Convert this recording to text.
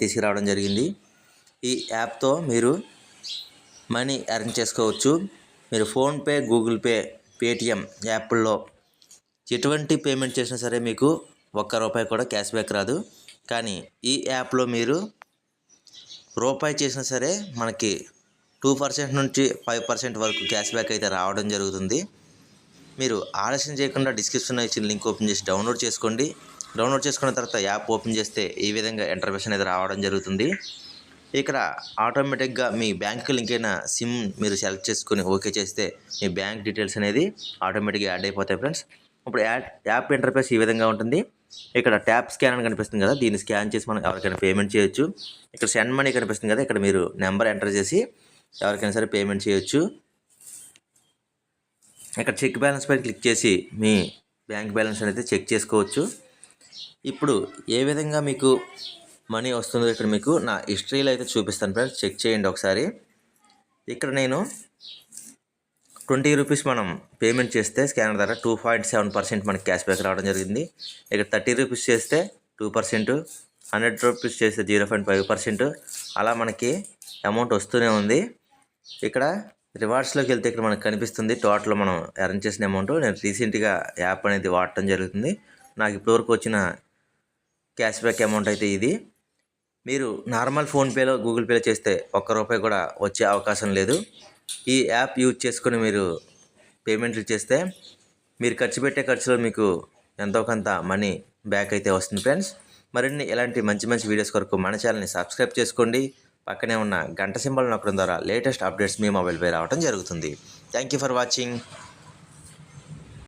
తీసుకురావడం జరిగింది. ఈ యాప్తో మీరు మనీ ఎర్న్ చేసుకోవచ్చు. మీరు ఫోన్పే, గూగుల్ పే, పేటిఎం యాప్ల్లో ఎటువంటి పేమెంట్ చేసినా సరే మీకు ₹1 కూడా క్యాష్ బ్యాక్ రాదు. కానీ ఈ యాప్లో మీరు రూపాయి చేసినా సరే మనకి 2% నుంచి 5% వరకు క్యాష్ బ్యాక్ అయితే రావడం జరుగుతుంది. మీరు ఆలస్యం చేయకుండా డిస్క్రిప్షన్లో ఇచ్చిన లింక్ ఓపెన్ చేసి డౌన్లోడ్ చేసుకోండి. డౌన్లోడ్ చేసుకున్న తర్వాత యాప్ ఓపెన్ చేస్తే ఈ విధంగా ఇంటర్ఫేస్ అనేది రావడం జరుగుతుంది. ఇక్కడ ఆటోమేటిక్గా మీ బ్యాంకు లింక్ అయిన సిమ్ మీరు సెలెక్ట్ చేసుకొని ఓకే చేస్తే మీ బ్యాంక్ డీటెయిల్స్ అనేది ఆటోమేటిక్గా యాడ్ అయిపోతాయి ఫ్రెండ్స్. ఇప్పుడు యాప్ ఇంటర్ఫేస్ ఈ విధంగా ఉంటుంది. ఇక్కడ ట్యాప్ స్కాన్ అని కనిపిస్తుంది కదా, దీన్ని స్కాన్ చేసి మనం ఎవరికైనా పేమెంట్ చేయొచ్చు. ఇక్కడ సెండ్ మనీ కనిపిస్తుంది కదా, ఇక్కడ మీరు నెంబర్ ఎంటర్ చేసి ఎవరికైనా సరే పేమెంట్ చేయొచ్చు. ఇక్కడ చెక్ బ్యాలెన్స్ పైన క్లిక్ చేసి మీ బ్యాంక్ బ్యాలెన్స్ అనేది చెక్ చేసుకోవచ్చు. ఇప్పుడు ఏ విధంగా మీకు మనీ వస్తుందో ఇక్కడ మీకు నా హిస్టరీలో అయితే చూపిస్తాను ఫ్రెండ్స్, చెక్ చేయండి ఒకసారి. ఇక్కడ నేను ₹20 మనం పేమెంట్ చేస్తే స్కానర్ ద్వారా 2.7% మనకి క్యాష్ బ్యాక్ రావడం జరిగింది. ఇక్కడ ₹30 చేస్తే 2%, ₹100 చేస్తే 0.5%, అలా మనకి అమౌంట్ వస్తూనే ఉంది. ఇక్కడ రివార్డ్స్లోకి వెళ్తే ఇక్కడ మనకు కనిపిస్తుంది టోటల్ మనం ఎర్న్ చేసిన అమౌంట్. నేను రీసెంట్గా యాప్ అనేది వాడటం జరుగుతుంది. నాకు ఇప్పటివరకు వచ్చిన క్యాష్ బ్యాక్ అమౌంట్ అయితే ఇది. మీరు నార్మల్ ఫోన్పేలో, గూగుల్ పేలో చేస్తే ₹1 కూడా వచ్చే అవకాశం లేదు. ఈ యాప్ యూజ్ చేసుకొని మీరు పేమెంట్లు చేస్తే మీరు ఖర్చు పెట్టే ఖర్చులో మీకు ఎంతో కొంత మనీ బ్యాక్ అయితే వస్తుంది ఫ్రెండ్స్. మరిన్ని ఇలాంటి మంచి మంచి వీడియోస్ కొరకు మన ఛానల్ని సబ్స్క్రైబ్ చేసుకోండి. పక్కనే ఉన్న గంట సింబల్ నొక్కడం ద్వారా లేటెస్ట్ అప్డేట్స్ మీ మొబైల్పై రావడం జరుగుతుంది. Thank you for watching.